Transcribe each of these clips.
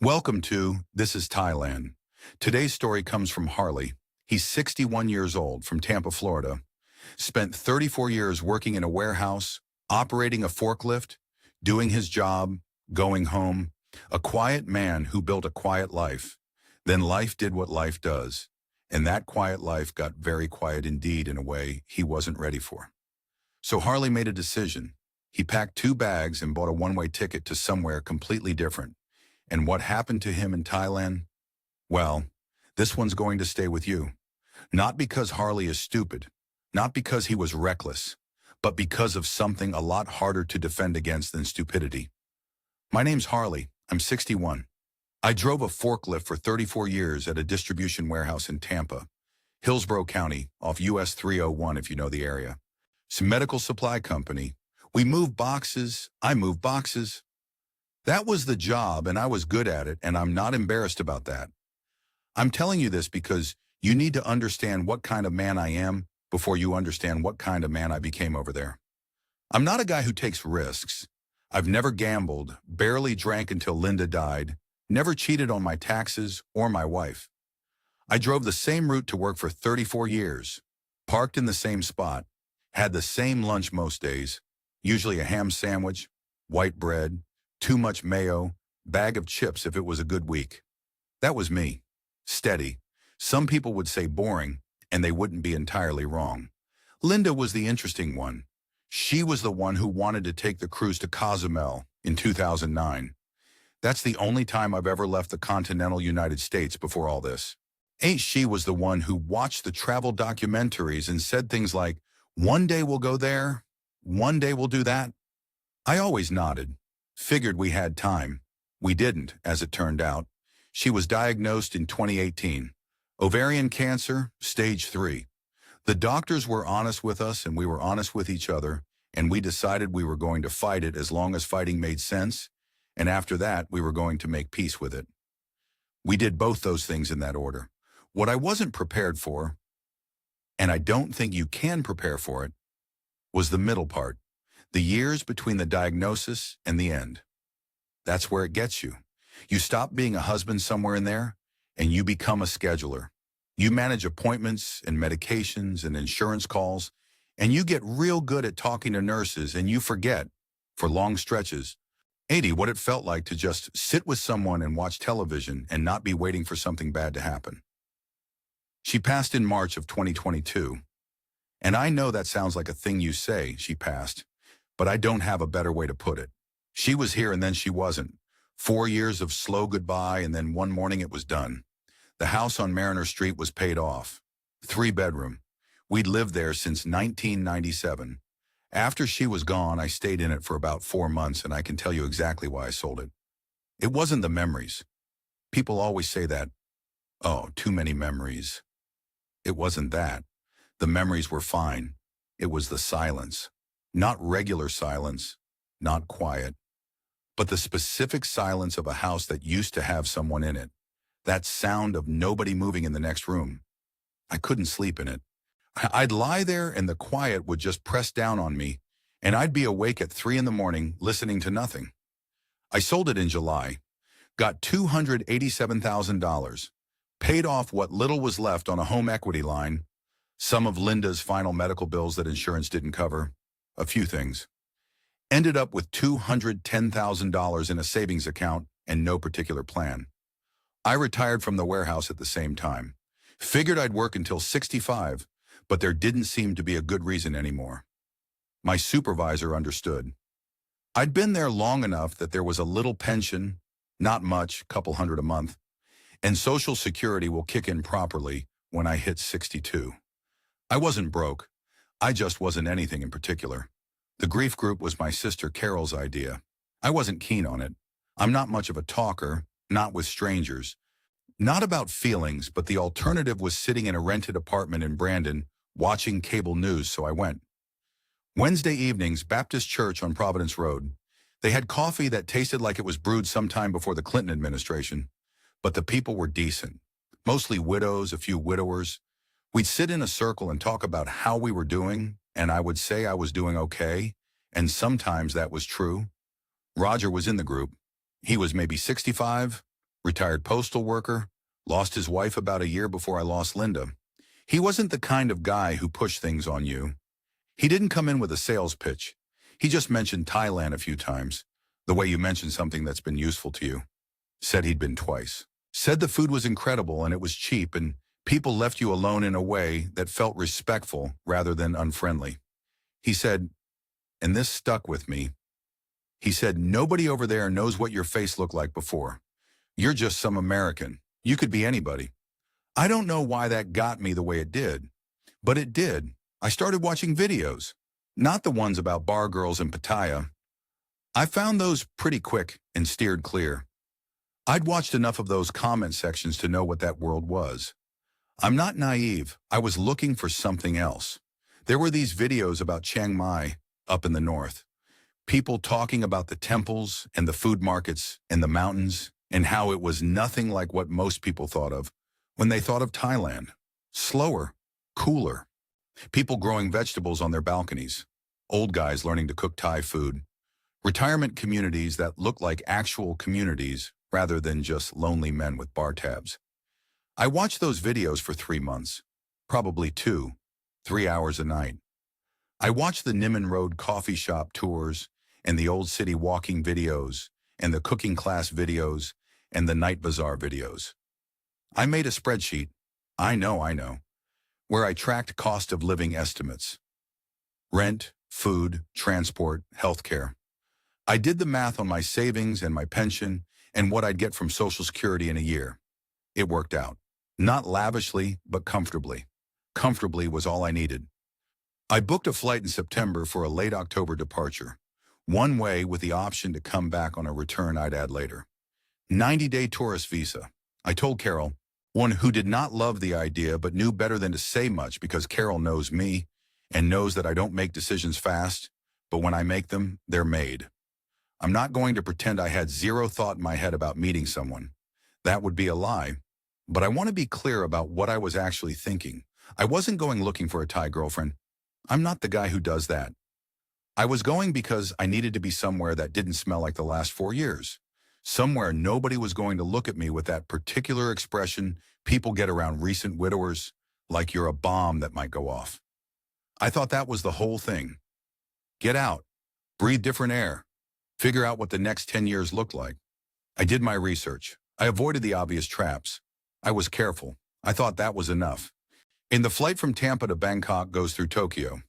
Welcome to This is Thailand. Today's story comes from Harley. He's 61 years old from Tampa, Florida. Spent 34 years working in a warehouse, operating a forklift, doing his job, going home. A quiet man who built a quiet life. Then life did what life does. And that quiet life got very quiet indeed in a way he wasn't ready for. So Harley made a decision. He packed 2 bags and bought a one-way ticket to somewhere completely different. And what happened to him in Thailand? Well, this one's going to stay with you. Not because Harley is stupid, not because he was reckless, but because of something a lot harder to defend against than stupidity. My name's Harley. I'm 61. I drove a forklift for 34 years at a distribution warehouse in Tampa, Hillsborough County, off US 301 if you know the area. It's a medical supply company. We move boxes. I move boxes. That was the job, and I was good at it, and I'm not embarrassed about that. I'm telling you this because you need to understand what kind of man I am before you understand what kind of man I became over there. I'm not a guy who takes risks. I've never gambled, barely drank until Linda died, never cheated on my taxes or my wife. I drove the same route to work for 34 years, parked in the same spot, had the same lunch most days, usually a ham sandwich, white bread, too much mayo, bag of chips if it was a good week. That was me. Steady. Some people would say boring, and they wouldn't be entirely wrong. Linda was the interesting one. She was the one who wanted to take the cruise to Cozumel in 2009. That's the only time I've ever left the continental United States before all this. She was the one who watched the travel documentaries and said things like, "One day we'll go there, one day we'll do that." I always nodded. Figured we had time. We didn't, as it turned out. She was diagnosed in 2018. Ovarian cancer, stage 3. The doctors were honest with us and we were honest with each other, and we decided we were going to fight it as long as fighting made sense, and after that we were going to make peace with it. We did both those things in that order. What I wasn't prepared for, and I don't think you can prepare for it, was the middle part. The years between the diagnosis and the end. That's where it gets you. You stop being a husband somewhere in there, and you become a scheduler. You manage appointments and medications and insurance calls, and you get real good at talking to nurses, and you forget, for long stretches, what it felt like to just sit with someone and watch television and not be waiting for something bad to happen. She passed in March of 2022. And I know that sounds like a thing you say, she passed. But I don't have a better way to put it. She was here and then she wasn't. 4 years of slow goodbye, and then one morning it was done. The house on Mariner Street was paid off. 3-bedroom. We'd lived there since 1997. After she was gone, I stayed in it for about 4 months, and I can tell you exactly why I sold it. It wasn't the memories. People always say that, "Oh, too many memories." It wasn't that. The memories were fine. It was the silence. Not regular silence, not quiet, but the specific silence of a house that used to have someone in it. That sound of nobody moving in the next room. I couldn't sleep in it. I'd lie there and the quiet would just press down on me, and I'd be awake at 3 in the morning listening to nothing. I sold it in July, got $287,000, paid off what little was left on a home equity line, some of Linda's final medical bills that insurance didn't cover, a few things. Ended up with $210,000 in a savings account and no particular plan. I retired from the warehouse at the same time. Figured I'd work until 65, but there didn't seem to be a good reason anymore. My supervisor understood. I'd been there long enough that there was a little pension, not much, couple hundred a month, and Social Security will kick in properly when I hit 62. I wasn't broke. I just wasn't anything in particular. The grief group was my sister Carol's idea. I wasn't keen on it. I'm not much of a talker, not with strangers. Not about feelings, but the alternative was sitting in a rented apartment in Brandon, watching cable news, so I went. Wednesday evenings, Baptist Church on Providence Road. They had coffee that tasted like it was brewed sometime before the Clinton administration, but the people were decent. Mostly widows, a few widowers. We'd sit in a circle and talk about how we were doing, and I would say I was doing okay, and sometimes that was true. Roger was in the group. He was maybe 65, Retired postal worker, lost his wife about a year before I lost Linda. He wasn't the kind of guy who pushed things on you. He didn't come in with a sales pitch. He just mentioned Thailand a few times, the way you mentioned something that's been useful to you. Said he'd been twice. Said the food was incredible and it was cheap and people left you alone in a way that felt respectful rather than unfriendly. He said, and this stuck with me, he said, nobody over there knows what your face looked like before. You're just some American. You could be anybody. I don't know why that got me the way it did, but it did. I started watching videos, not the ones about bar girls in Pattaya. I found those pretty quick and steered clear. I'd watched enough of those comment sections to know what that world was. I'm not naive. I was looking for something else. There were these videos about Chiang Mai up in the north. People talking about the temples and the food markets and the mountains and how it was nothing like what most people thought of when they thought of Thailand. Slower, cooler. People growing vegetables on their balconies. Old guys learning to cook Thai food. Retirement communities that look like actual communities rather than just lonely men with bar tabs. I watched those videos for 3 months, probably 2, 3 hours a night. I watched the Niman Road coffee shop tours and the old city walking videos and the cooking class videos and the night bazaar videos. I made a spreadsheet, I know, where I tracked cost of living estimates. Rent, food, transport, healthcare. I did the math on my savings and my pension and what I'd get from Social Security in a year. It worked out. Not lavishly, but comfortably. Comfortably was all I needed. I booked a flight in September for a late October departure. One way with the option to come back on a return I'd add later. 90-day tourist visa. I told Carol, one who did not love the idea but knew better than to say much because Carol knows me and knows that I don't make decisions fast, but when I make them, they're made. I'm not going to pretend I had zero thought in my head about meeting someone. That would be a lie. But I want to be clear about what I was actually thinking. I wasn't going looking for a Thai girlfriend. I'm not the guy who does that. I was going because I needed to be somewhere that didn't smell like the last 4 years. Somewhere nobody was going to look at me with that particular expression people get around recent widowers, like you're a bomb that might go off. I thought that was the whole thing. Get out, breathe different air, figure out what the next 10 years looked like. I did my research. I avoided the obvious traps. I was careful. I thought that was enough. And the flight from Tampa to Bangkok goes through Tokyo.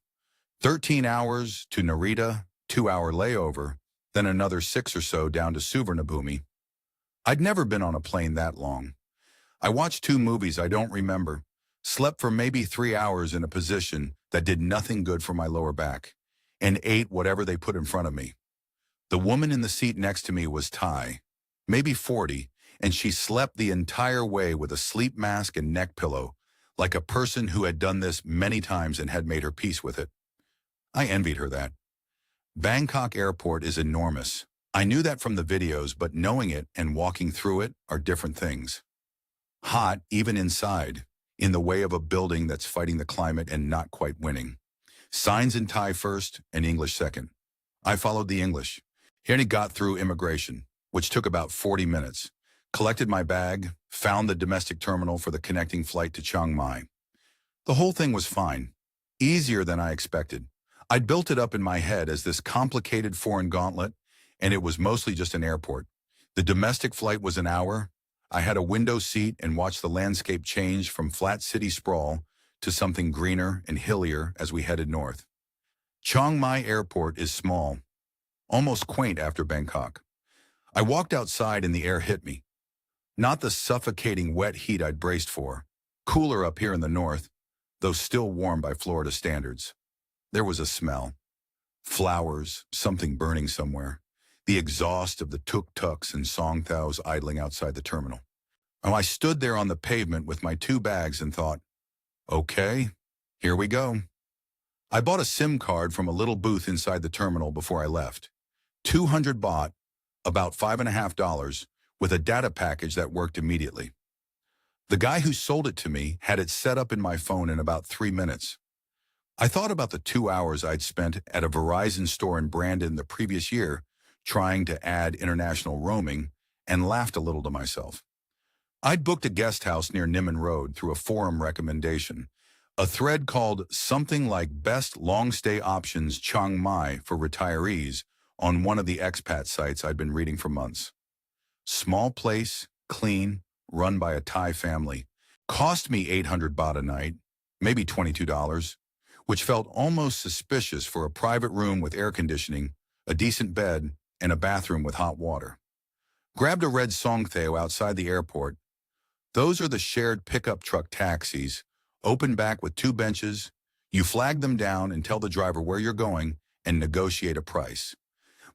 13 hours to Narita, 2-hour layover, then another 6 or so down to Suvarnabhumi. I'd never been on a plane that long. I watched 2 movies I don't remember, slept for maybe 3 hours in a position that did nothing good for my lower back, and ate whatever they put in front of me. The woman in the seat next to me was Thai, maybe 40, and she slept the entire way with a sleep mask and neck pillow, like a person who had done this many times and had made her peace with it. I envied her that. Bangkok airport is enormous. I knew that from the videos, but knowing it and walking through it are different things. Hot, even inside, in the way of a building that's fighting the climate and not quite winning. Signs in Thai first and English second. I followed the English. Here I got through immigration, which took about 40 minutes. Collected my bag, found the domestic terminal for the connecting flight to Chiang Mai. The whole thing was fine. Easier than I expected. I'd built it up in my head as this complicated foreign gauntlet, and it was mostly just an airport. The domestic flight was an hour. I had a window seat and watched the landscape change from flat city sprawl to something greener and hillier as we headed north. Chiang Mai Airport is small, almost quaint after Bangkok. I walked outside and the air hit me. Not the suffocating wet heat I'd braced for. Cooler up here in the north, though still warm by Florida standards. There was a smell. Flowers, something burning somewhere. The exhaust of the tuk-tuks and songthaos idling outside the terminal. I stood there on the pavement with my 2 bags and thought, okay, here we go. I bought a SIM card from a little booth inside the terminal before I left. 200 baht, about $5.50, with a data package that worked immediately. The guy who sold it to me had it set up in my phone in about 3 minutes. I thought about the 2 hours I'd spent at a Verizon store in Brandon the previous year trying to add international roaming and laughed a little to myself. I'd booked a guest house near Niman Road through a forum recommendation, a thread called something like Best Long Stay Options Chiang Mai for Retirees on one of the expat sites I'd been reading for months. Small place, clean, run by a Thai family. Cost me 800 baht a night, maybe $22, which felt almost suspicious for a private room with air conditioning, a decent bed, and a bathroom with hot water. Grabbed a red Songtheo outside the airport. Those are the shared pickup truck taxis, open back with 2 benches. You flag them down and tell the driver where you're going and negotiate a price.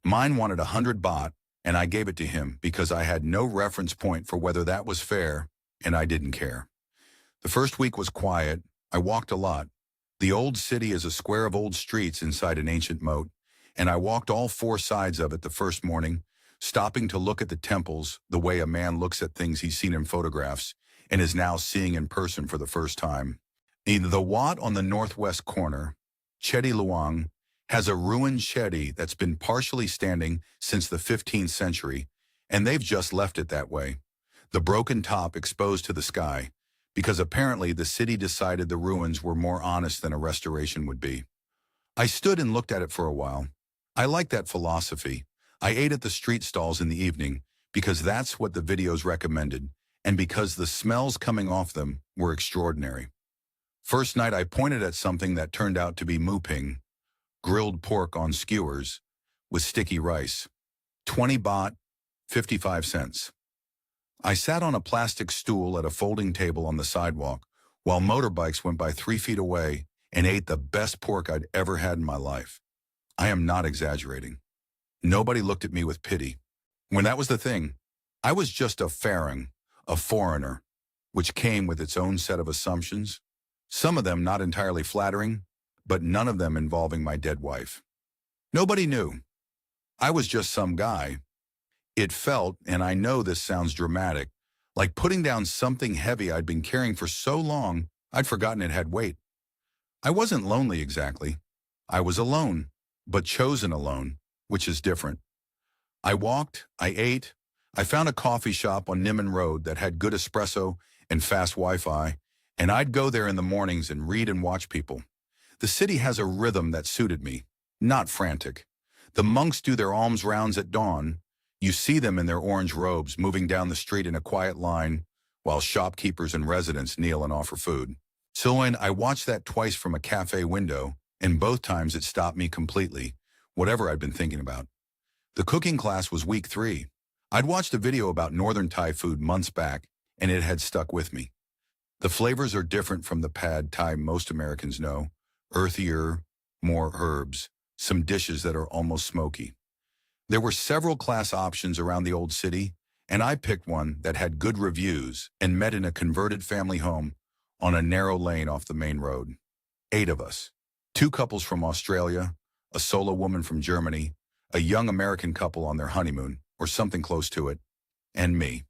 Mine wanted 100 baht, and I gave it to him because I had no reference point for whether that was fair, and I didn't care. The first week was quiet. I walked a lot. The old city is a square of old streets inside an ancient moat, and I walked all 4 sides of it the first morning, stopping to look at the temples the way a man looks at things he's seen in photographs and is now seeing in person for the first time. The Wat on the northwest corner, Chedi Luang, has a ruined shetty that's been partially standing since the 15th century, and they've just left it that way, the broken top exposed to the sky, because apparently the city decided the ruins were more honest than a restoration would be. I stood and looked at it for a while. I like that philosophy. I ate at the street stalls in the evening because that's what the videos recommended, and because the smells coming off them were extraordinary. First night I pointed at something that turned out to be muping, grilled pork on skewers with sticky rice. 20 baht, 55 cents. I sat on a plastic stool at a folding table on the sidewalk while motorbikes went by 3 feet away and ate the best pork I'd ever had in my life. I am not exaggerating. Nobody looked at me with pity. When that was the thing, I was just a farang, a foreigner, which came with its own set of assumptions, some of them not entirely flattering, but none of them involving my dead wife. Nobody knew. I was just some guy. It felt, and I know this sounds dramatic, like putting down something heavy I'd been carrying for so long I'd forgotten it had weight. I wasn't lonely exactly. I was alone, but chosen alone, which is different. I walked, I ate, I found a coffee shop on Niman Road that had good espresso and fast Wi-Fi, and I'd go there in the mornings and read and watch people. The city has a rhythm that suited me, not frantic. The monks do their alms rounds at dawn. You see them in their orange robes moving down the street in a quiet line, while shopkeepers and residents kneel and offer food. So when I watched that twice from a cafe window, and both times it stopped me completely, whatever I'd been thinking about. The cooking class was week 3. I'd watched a video about northern Thai food months back, and it had stuck with me. The flavors are different from the pad Thai most Americans know, earthier, more herbs, some dishes that are almost smoky. There were several class options around the old city, and I picked one that had good reviews and met in a converted family home on a narrow lane off the main road. 8 of us. 2 couples from Australia, a solo woman from Germany, a young American couple on their honeymoon, or something close to it, and me.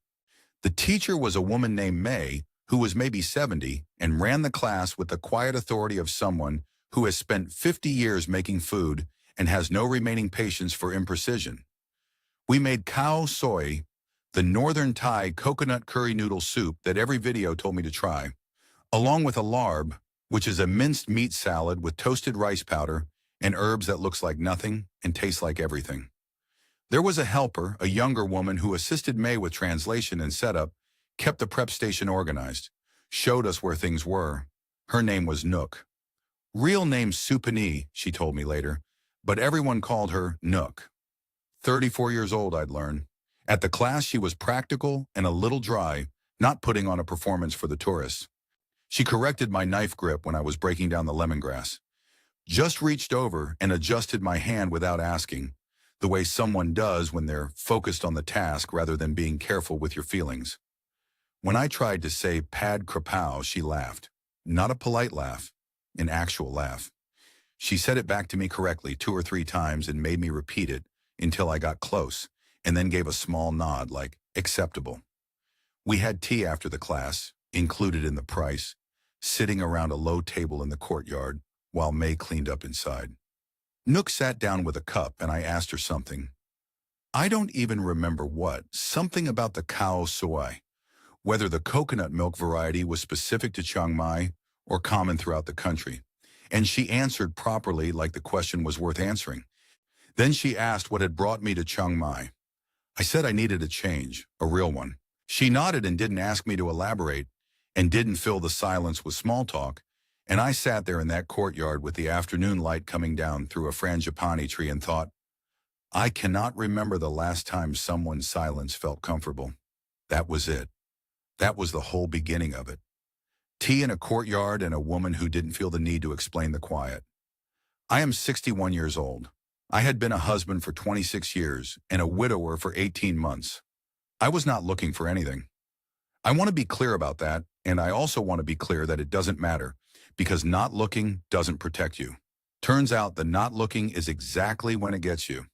The teacher was a woman named May, who was maybe 70, and ran the class with the quiet authority of someone who has spent 50 years making food and has no remaining patience for imprecision. We made khao soi, the northern Thai coconut curry noodle soup that every video told me to try, along with a larb, which is a minced meat salad with toasted rice powder and herbs that looks like nothing and tastes like everything. There was a helper, a younger woman who assisted May with translation and setup, kept the prep station organized, showed us where things were. Her name was Nook. Real name Supani, she told me later, but everyone called her Nook. 34 years old, I'd learned. At the class, she was practical and a little dry, not putting on a performance for the tourists. She corrected my knife grip when I was breaking down the lemongrass. Just reached over and adjusted my hand without asking, the way someone does when they're focused on the task rather than being careful with your feelings. When I tried to say pad krapow, she laughed. Not a polite laugh, an actual laugh. She said it back to me correctly 2 or 3 times and made me repeat it until I got close, and then gave a small nod like, acceptable. We had tea after the class, included in the price, sitting around a low table in the courtyard while May cleaned up inside. Nook sat down with a cup and I asked her something. I don't even remember what, something about the cow soy, whether the coconut milk variety was specific to Chiang Mai or common throughout the country. And she answered properly like the question was worth answering. Then she asked what had brought me to Chiang Mai. I said I needed a change, a real one. She nodded and didn't ask me to elaborate, and didn't fill the silence with small talk, and I sat there in that courtyard with the afternoon light coming down through a frangipani tree and thought, I cannot remember the last time someone's silence felt comfortable. That was it. That was the whole beginning of it. Tea in a courtyard and a woman who didn't feel the need to explain the quiet. I am 61 years old. I had been a husband for 26 years and a widower for 18 months. I was not looking for anything. I want to be clear about that, and I also want to be clear that it doesn't matter, because not looking doesn't protect you. Turns out the not looking is exactly when it gets you.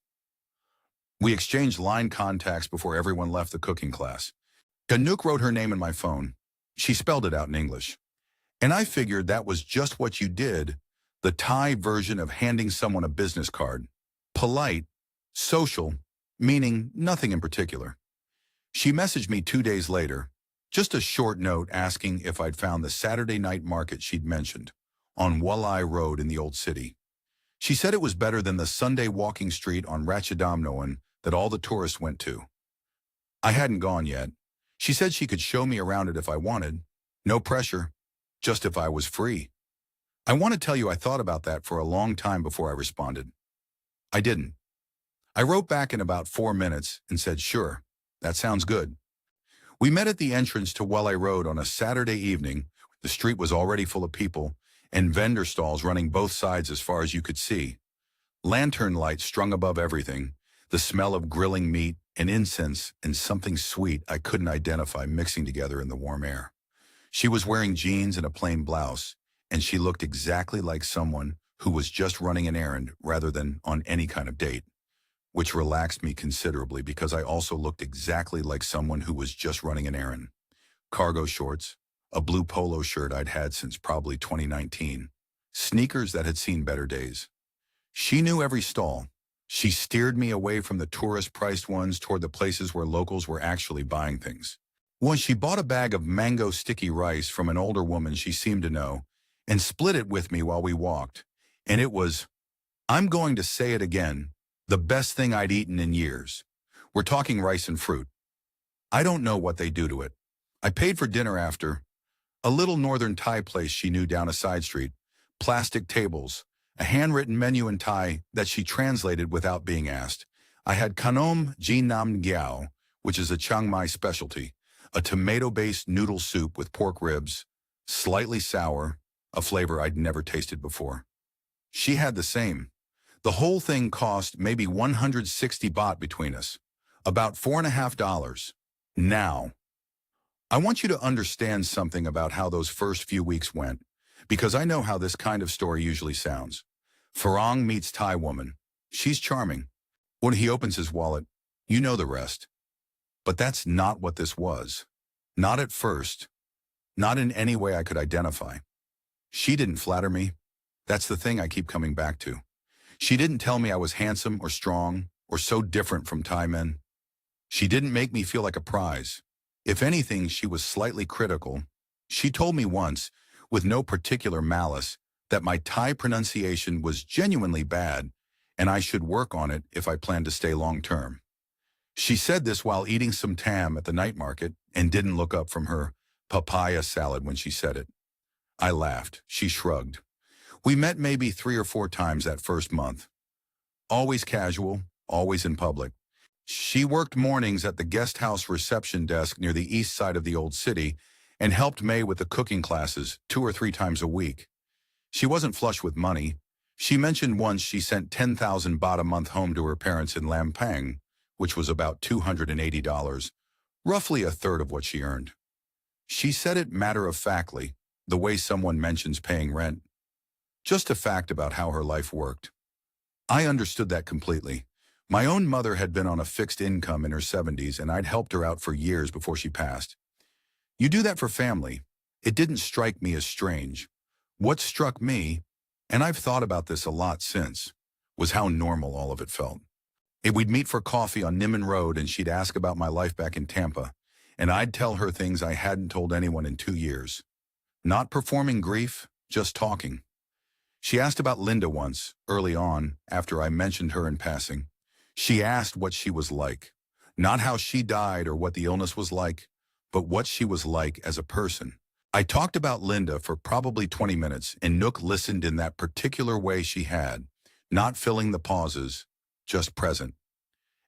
We exchanged line contacts before everyone left the cooking class. Nook wrote her name in my phone. She spelled it out in English. And I figured that was just what you did, the Thai version of handing someone a business card. Polite, social, meaning nothing in particular. She messaged me 2 days later, just a short note asking if I'd found the Saturday night market she'd mentioned, on Wallai Road in the Old City. She said it was better than the Sunday walking street on Ratchadamnoan that all the tourists went to. I hadn't gone yet. She said she could show me around it if I wanted. No pressure, just if I was free. I want to tell you I thought about that for a long time before I responded. I didn't. I wrote back in about 4 minutes and said, sure, that sounds good. We met at the entrance to Wallai Road on a Saturday evening. The street was already full of people, and vendor stalls running both sides as far as you could see. Lantern lights strung above everything, the smell of grilling meat and incense and something sweet I couldn't identify mixing together in the warm air. She was wearing jeans and a plain blouse, and she looked exactly like someone who was just running an errand rather than on any kind of date, which relaxed me considerably because I also looked exactly like someone who was just running an errand. Cargo shorts, a blue polo shirt I'd had since probably 2019, sneakers that had seen better days. She knew every stall. She steered me away from the tourist-priced ones toward the places where locals were actually buying things. Once she bought a bag of mango sticky rice from an older woman she seemed to know and split it with me while we walked. And it was, I'm going to say it again, the best thing I'd eaten in years. We're talking rice and fruit. I don't know what they do to it. I paid for dinner after. A little northern Thai place she knew down a side street. Plastic tables. A handwritten menu in Thai that she translated without being asked. I had kanom ji nam gyao, which is a Chiang Mai specialty, a tomato-based noodle soup with pork ribs, slightly sour, a flavor I'd never tasted before. She had the same. The whole thing cost maybe 160 baht between us, about $4.50. Now, I want you to understand something about how those first few weeks went, because I know how this kind of story usually sounds. Farang meets Thai woman. She's charming. When he opens his wallet, you know the rest. But that's not what this was. Not at first. Not in any way I could identify. She didn't flatter me. That's the thing I keep coming back to. She didn't tell me I was handsome or strong or so different from Thai men. She didn't make me feel like a prize. If anything, she was slightly critical. She told me once, with no particular malice, that my Thai pronunciation was genuinely bad and I should work on it if I planned to stay long-term. She said this while eating some tam at the night market and didn't look up from her papaya salad when she said it. I laughed. She shrugged. We met maybe 3 or 4 times that first month. Always casual, always in public. She worked mornings at the guest house reception desk near the east side of the old city and helped May with the cooking classes 2 or 3 times a week. She wasn't flush with money. She mentioned once she sent 10,000 baht a month home to her parents in Lampang, which was about $280, roughly a third of what she earned. She said it matter-of-factly, the way someone mentions paying rent. Just a fact about how her life worked. I understood that completely. My own mother had been on a fixed income in her 70s, and I'd helped her out for years before she passed. You do that for family. It didn't strike me as strange. What struck me, and I've thought about this a lot since, was how normal all of it felt. And we'd meet for coffee on Niman Road, and she'd ask about my life back in Tampa, and I'd tell her things I hadn't told anyone in 2 years. Not performing grief, just talking. She asked about Linda once, early on, after I mentioned her in passing. She asked what she was like. Not how she died or what the illness was like, but what she was like as a person. I talked about Linda for probably 20 minutes, and Nook listened in that particular way she had, not filling the pauses, just present.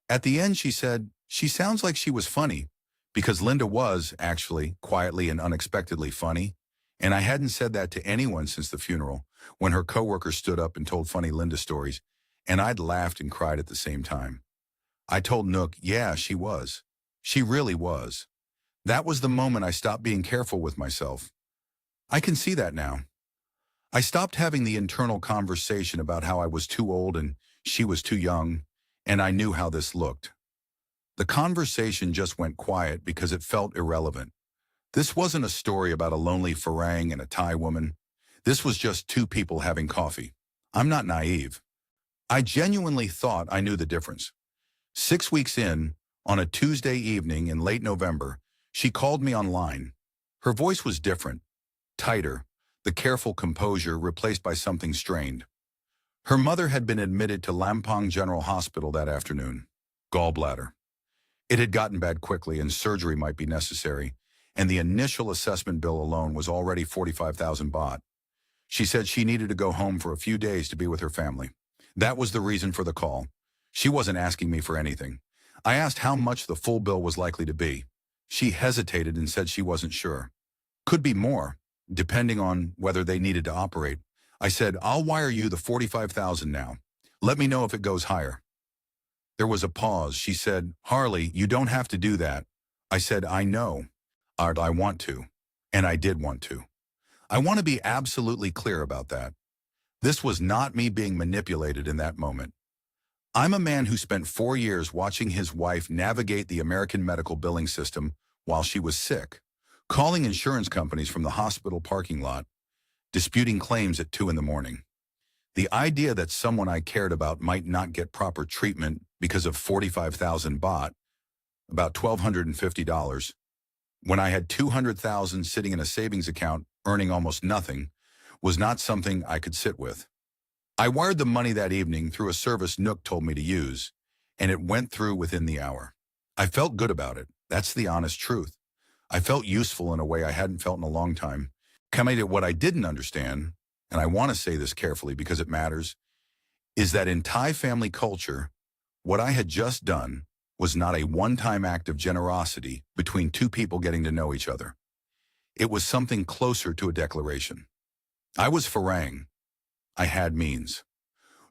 At the end, she said, "She sounds like she was funny," because Linda was, actually, quietly and unexpectedly funny. And I hadn't said that to anyone since the funeral, when her coworker stood up and told funny Linda stories, and I'd laughed and cried at the same time. I told Nook, yeah, she was. She really was. That was the moment I stopped being careful with myself. I can see that now. I stopped having the internal conversation about how I was too old and she was too young, and I knew how this looked. The conversation just went quiet because it felt irrelevant. This wasn't a story about a lonely Farang and a Thai woman. This was just two people having coffee. I'm not naive. I genuinely thought I knew the difference. 6 weeks in, on a Tuesday evening in late November, she called me online. Her voice was different, tighter, the careful composure replaced by something strained. Her mother had been admitted to Lampang General Hospital that afternoon. Gallbladder. It had gotten bad quickly and surgery might be necessary, and the initial assessment bill alone was already 45,000 baht. She said she needed to go home for a few days to be with her family. That was the reason for the call. She wasn't asking me for anything. I asked how much the full bill was likely to be. She hesitated and said she wasn't sure. Could be more, depending on whether they needed to operate. I said, "I'll wire you the 45,000 now. Let me know if it goes higher." There was a pause. She said, "Harley, you don't have to do that." I said, "I know. I want to." And I did want to. I want to be absolutely clear about that. This was not me being manipulated in that moment. I'm a man who spent 4 years watching his wife navigate the American medical billing system while she was sick, calling insurance companies from the hospital parking lot, disputing claims at 2 in the morning. The idea that someone I cared about might not get proper treatment because of 45,000 baht, about $1,250, when I had 200,000 sitting in a savings account earning almost nothing, was not something I could sit with. I wired the money that evening through a service Nook told me to use, and it went through within the hour. I felt good about it. That's the honest truth. I felt useful in a way I hadn't felt in a long time. Coming to what I didn't understand, and I want to say this carefully because it matters, is that in Thai family culture, what I had just done was not a one-time act of generosity between two people getting to know each other. It was something closer to a declaration. I was Farang. I had means.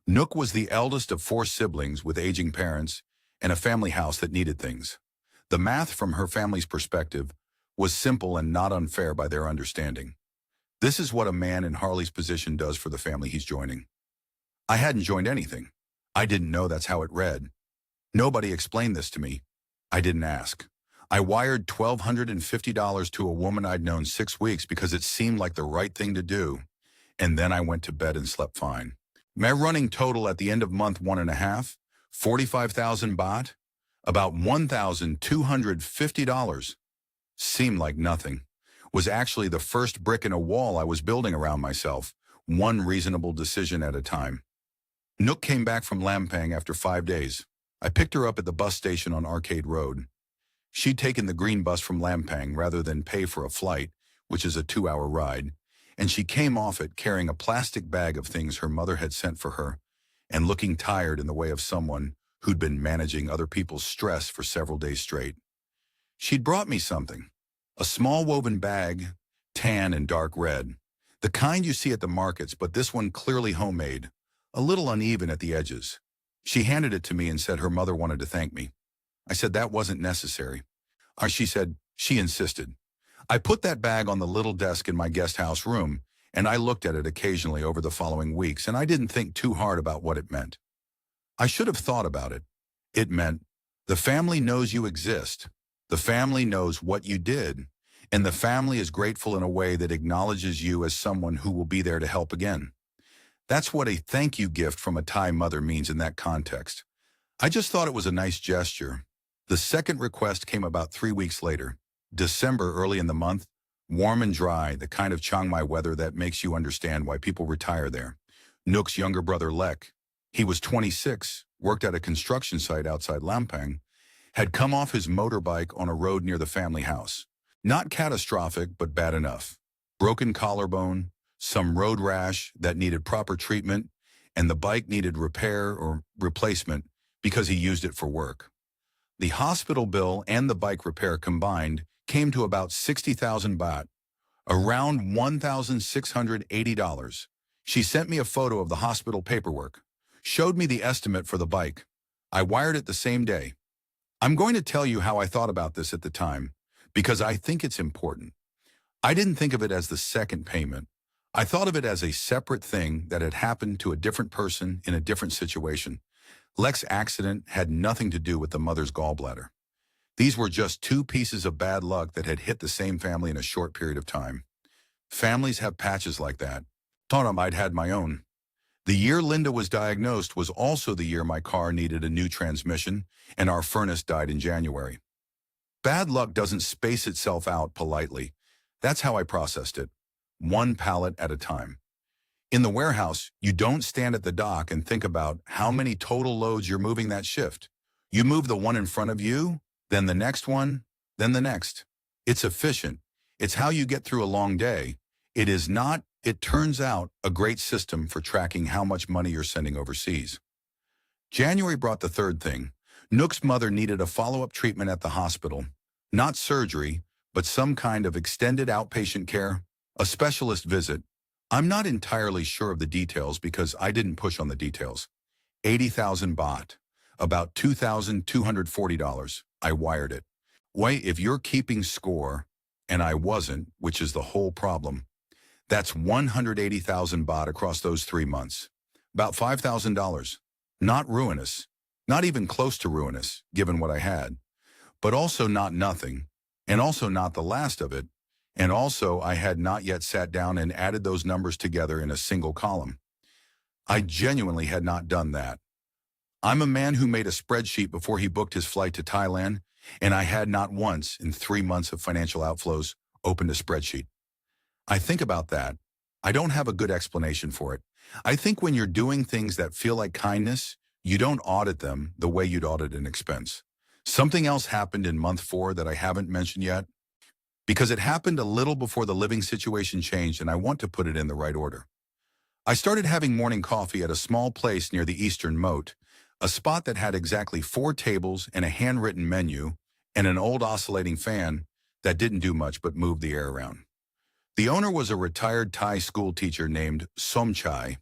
Nook was the eldest of 4 siblings with aging parents and a family house that needed things. The math from her family's perspective was simple and not unfair by their understanding. This is what a man in Harley's position does for the family he's joining. I hadn't joined anything. I didn't know that's how it read. Nobody explained this to me. I didn't ask. I wired $1,250 to a woman I'd known 6 weeks because it seemed like the right thing to do, and then I went to bed and slept fine. My running total at the end of month 1.5, 45,000 baht, about $1,250, seemed like nothing, was actually the first brick in a wall I was building around myself, one reasonable decision at a time. Nook came back from Lampang after 5 days. I picked her up at the bus station on Arcade Road. She'd taken the green bus from Lampang rather than pay for a flight, which is a 2-hour ride, and she came off it carrying a plastic bag of things her mother had sent for her and looking tired in the way of someone who'd been managing other people's stress for several days straight. She'd brought me something, a small woven bag, tan and dark red, the kind you see at the markets, but this one clearly homemade, a little uneven at the edges. She handed it to me and said her mother wanted to thank me. I said that wasn't necessary. She said she insisted. I put that bag on the little desk in my guest house room, and I looked at it occasionally over the following weeks, and I didn't think too hard about what it meant. I should have thought about it. It meant the family knows you exist. The family knows what you did, and the family is grateful in a way that acknowledges you as someone who will be there to help again. That's what a thank you gift from a Thai mother means in that context. I just thought it was a nice gesture. The second request came about 3 weeks later. December, early in the month, warm and dry, the kind of Chiang Mai weather that makes you understand why people retire there. Nook's younger brother, Lek, he was 26, worked at a construction site outside Lampang, had come off his motorbike on a road near the family house. Not catastrophic, but bad enough. Broken collarbone, some road rash that needed proper treatment, and the bike needed repair or replacement because he used it for work. The hospital bill and the bike repair combined came to about 60,000 baht, around $1,680. She sent me a photo of the hospital paperwork, showed me the estimate for the bike. I wired it the same day. I'm going to tell you how I thought about this at the time, because I think it's important. I didn't think of it as the second payment. I thought of it as a separate thing that had happened to a different person in a different situation. Lek's accident had nothing to do with the mother's gallbladder. These were just two pieces of bad luck that had hit the same family in a short period of time. Families have patches like that. Thought I'd had my own. The year Linda was diagnosed was also the year my car needed a new transmission and our furnace died in January. Bad luck doesn't space itself out politely. That's how I processed it, one pallet at a time. In the warehouse, you don't stand at the dock and think about how many total loads you're moving that shift. You move the one in front of you, then the next one, then the next. It's efficient. It's how you get through a long day. It is not, it turns out, a great system for tracking how much money you're sending overseas. January brought the third thing. Nook's mother needed a follow-up treatment at the hospital. Not surgery, but some kind of extended outpatient care, a specialist visit. I'm not entirely sure of the details because I didn't push on the details. 80,000 baht, about $2,240. I wired it. Wait, if you're keeping score, and I wasn't, which is the whole problem, that's 180,000 baht across those 3 months. About $5,000. Not ruinous. Not even close to ruinous, given what I had. But also not nothing. And also not the last of it. And also I had not yet sat down and added those numbers together in a single column. I genuinely had not done that. I'm a man who made a spreadsheet before he booked his flight to Thailand, and I had not once in 3 months of financial outflows opened a spreadsheet. I think about that. I don't have a good explanation for it. I think when you're doing things that feel like kindness, you don't audit them the way you'd audit an expense. Something else happened in month 4 that I haven't mentioned yet, because it happened a little before the living situation changed, and I want to put it in the right order. I started having morning coffee at a small place near the Eastern Moat, a spot that had exactly 4 tables and a handwritten menu and an old oscillating fan that didn't do much but move the air around. The owner was a retired Thai school teacher named Somchai,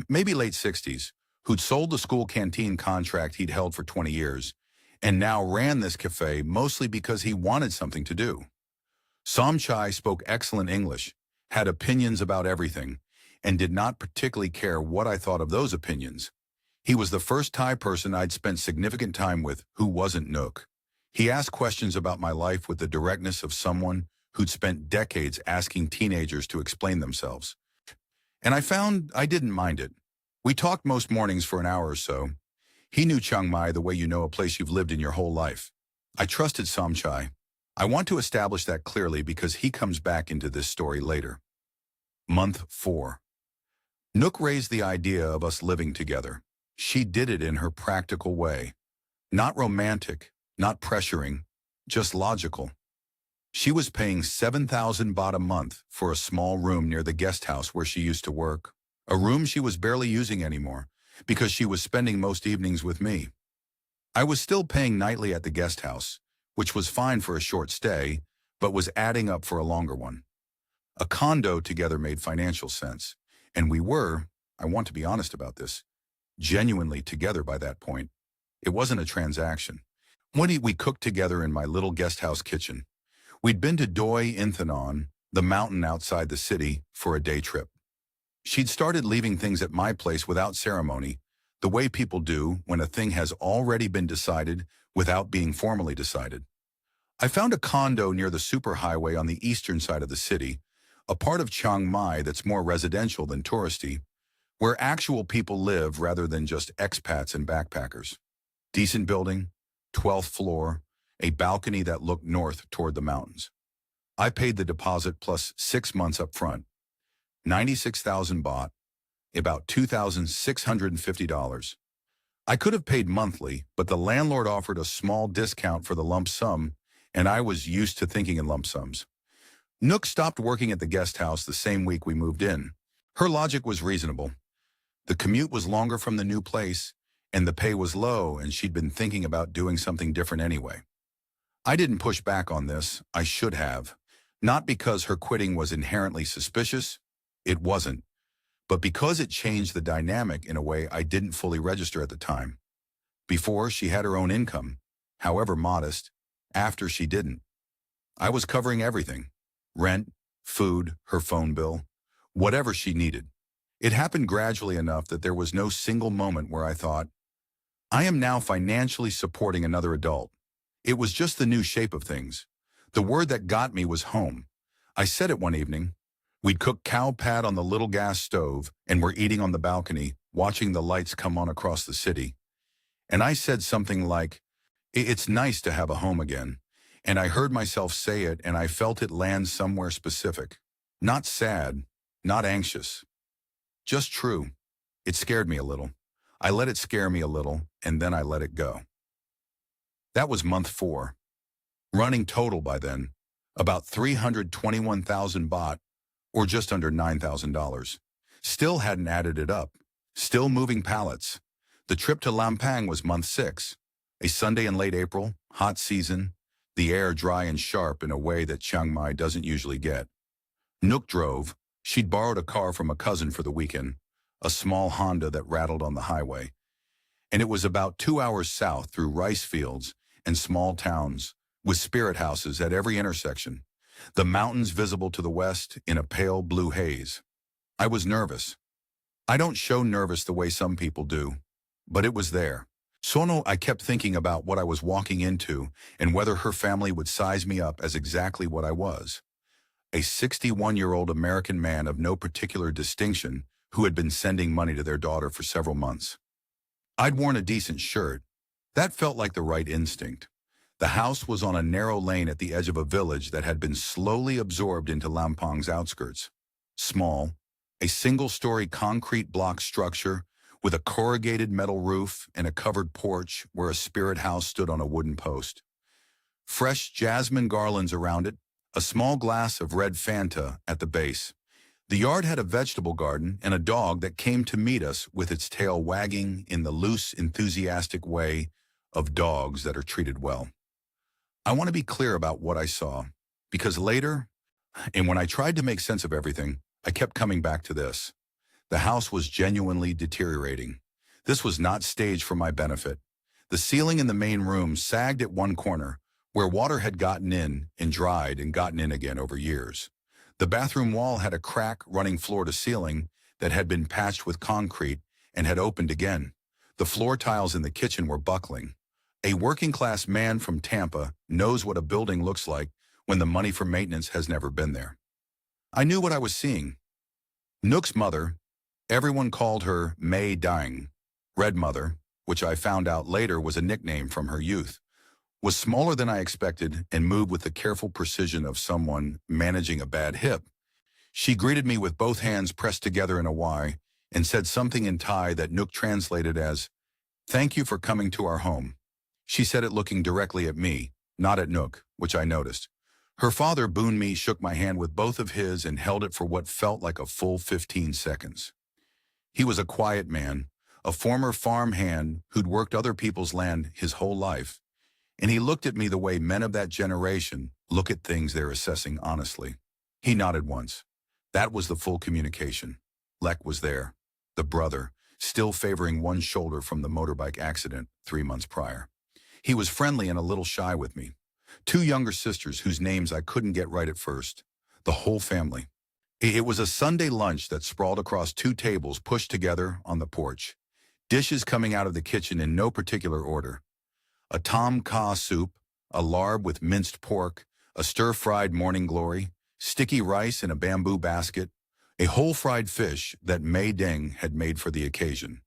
maybe late 60s, who'd sold the school canteen contract he'd held for 20 years, and now ran this cafe mostly because he wanted something to do. Somchai spoke excellent English, had opinions about everything, and did not particularly care what I thought of those opinions. He was the first Thai person I'd spent significant time with who wasn't Nook. He asked questions about my life with the directness of someone who'd spent decades asking teenagers to explain themselves. And I found I didn't mind it. We talked most mornings for an hour or so. He knew Chiang Mai the way you know a place you've lived in your whole life. I trusted Somchai. I want to establish that clearly because he comes back into this story later. Month 4. Nook raised the idea of us living together. She did it in her practical way. Not romantic, not pressuring, just logical. She was paying 7,000 baht a month for a small room near the guest house where she used to work. A room she was barely using anymore because she was spending most evenings with me. I was still paying nightly at the guest house, which was fine for a short stay, but was adding up for a longer one. A condo together made financial sense, and we were, I want to be honest about this, genuinely together by that point. It wasn't a transaction. One night we cooked together in my little guest house kitchen. We'd been to Doi Inthanon, the mountain outside the city, for a day trip. She'd started leaving things at my place without ceremony, the way people do when a thing has already been decided without being formally decided. I found a condo near the superhighway on the eastern side of the city, a part of Chiang Mai that's more residential than touristy, where actual people live rather than just expats and backpackers. Decent building, 12th floor, a balcony that looked north toward the mountains. I paid the deposit plus 6 months up front, 96,000 baht, about $2,650. I could have paid monthly, but the landlord offered a small discount for the lump sum, and I was used to thinking in lump sums. Nook stopped working at the guest house the same week we moved in. Her logic was reasonable. The commute was longer from the new place, and the pay was low, and she'd been thinking about doing something different anyway. I didn't push back on this. I should have. Not because her quitting was inherently suspicious. It wasn't. But because it changed the dynamic in a way I didn't fully register at the time. Before, she had her own income, however modest. After, she didn't. I was covering everything. Rent, food, her phone bill, whatever she needed. It happened gradually enough that there was no single moment where I thought, I am now financially supporting another adult. It was just the new shape of things. The word that got me was home. I said it one evening. We'd cooked cow pad on the little gas stove and were eating on the balcony, watching the lights come on across the city. And I said something like, it's nice to have a home again. And I heard myself say it, and I felt it land somewhere specific. Not sad, not anxious. Just true. It scared me a little. I let it scare me a little, and then I let it go. That was month 4. Running total by then, about 321,000 baht, or just under $9,000. Still hadn't added it up. Still moving pallets. The trip to Lampang was month 6. A Sunday in late April, hot season, the air dry and sharp in a way that Chiang Mai doesn't usually get. Nook drove. She'd borrowed a car from a cousin for the weekend, a small Honda that rattled on the highway. And it was about 2 hours south through rice fields and small towns, with spirit houses at every intersection, the mountains visible to the west in a pale blue haze. I was nervous. I don't show nervous the way some people do, but it was there. Sono, I kept thinking about what I was walking into and whether her family would size me up as exactly what I was. A 61-year-old American man of no particular distinction who had been sending money to their daughter for several months. I'd worn a decent shirt. That felt like the right instinct. The house was on a narrow lane at the edge of a village that had been slowly absorbed into Lampang's outskirts. Small, a single-story concrete block structure with a corrugated metal roof and a covered porch where a spirit house stood on a wooden post. Fresh jasmine garlands around it, a small glass of red Fanta at the base. The yard had a vegetable garden and a dog that came to meet us with its tail wagging in the loose, enthusiastic way of dogs that are treated well. I want to be clear about what I saw, because later, and when I tried to make sense of everything, I kept coming back to this. The house was genuinely deteriorating. This was not staged for my benefit. The ceiling in the main room sagged at one corner, where water had gotten in and dried and gotten in again over years. The bathroom wall had a crack running floor to ceiling that had been patched with concrete and had opened again. The floor tiles in the kitchen were buckling. A working-class man from Tampa knows what a building looks like when the money for maintenance has never been there. I knew what I was seeing. Nook's mother, everyone called her May Dang, Red Mother, which I found out later was a nickname from her youth, was smaller than I expected and moved with the careful precision of someone managing a bad hip. She greeted me with both hands pressed together in a Y and said something in Thai that Nook translated as, "Thank you for coming to our home." She said it looking directly at me, not at Nook, which I noticed. Her father, Boon Mi, shook my hand with both of his and held it for what felt like a full 15 seconds. He was a quiet man, a former farm hand who'd worked other people's land his whole life, and he looked at me the way men of that generation look at things they're assessing honestly. He nodded once. That was the full communication. Lek was there, the brother, still favoring one shoulder from the motorbike accident 3 months prior. He was friendly and a little shy with me. 2 younger sisters whose names I couldn't get right at first. The whole family. It was a Sunday lunch that sprawled across 2 tables pushed together on the porch. Dishes coming out of the kitchen in no particular order. A tom kha soup, a larb with minced pork, a stir-fried morning glory, sticky rice in a bamboo basket, a whole fried fish that Mei Deng had made for the occasion.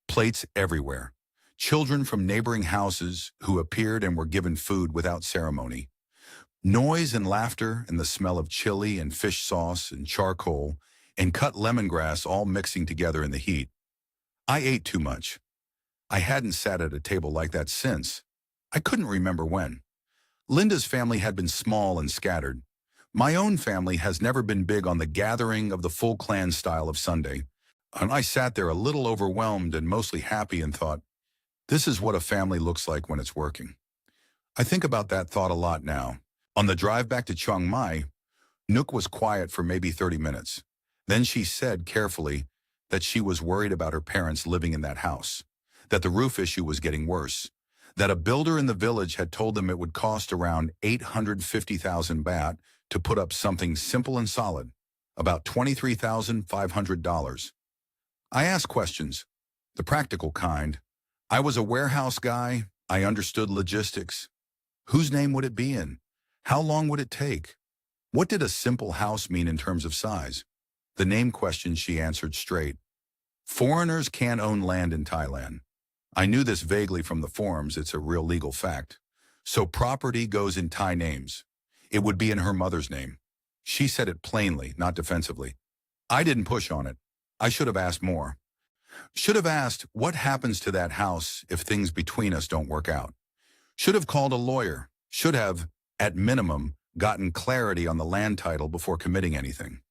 Plates everywhere. children from neighboring houses who appeared and were given food without ceremony. Noise and laughter and the smell of chili and fish sauce and charcoal and cut lemongrass all mixing together in the heat. I ate too much. I hadn't sat at a table like that since. I couldn't remember when. Linda's family had been small and scattered. My own family has never been big on the gathering of the full clan style of Sunday, and I sat there a little overwhelmed and mostly happy and thought, this is what a family looks like when it's working. I think about that thought a lot now. On the drive back to Chiang Mai, Nook was quiet for maybe 30 minutes. Then she said carefully that she was worried about her parents living in that house, that the roof issue was getting worse, that a builder in the village had told them it would cost around 850,000 baht to put up something simple and solid, about $23,500. I asked questions, the practical kind. I was a warehouse guy. I understood logistics. Whose name would it be in? How long would it take? What did a simple house mean in terms of size? The name question she answered straight. Foreigners can't own land in Thailand. I knew this vaguely from the forums. It's a real legal fact. So property goes in Thai names. It would be in her mother's name. She said it plainly, not defensively. I didn't push on it. I should have asked more. Should have asked what happens to that house if things between us don't work out. Should have called a lawyer. Should have, at minimum, gotten clarity on the land title before committing anything.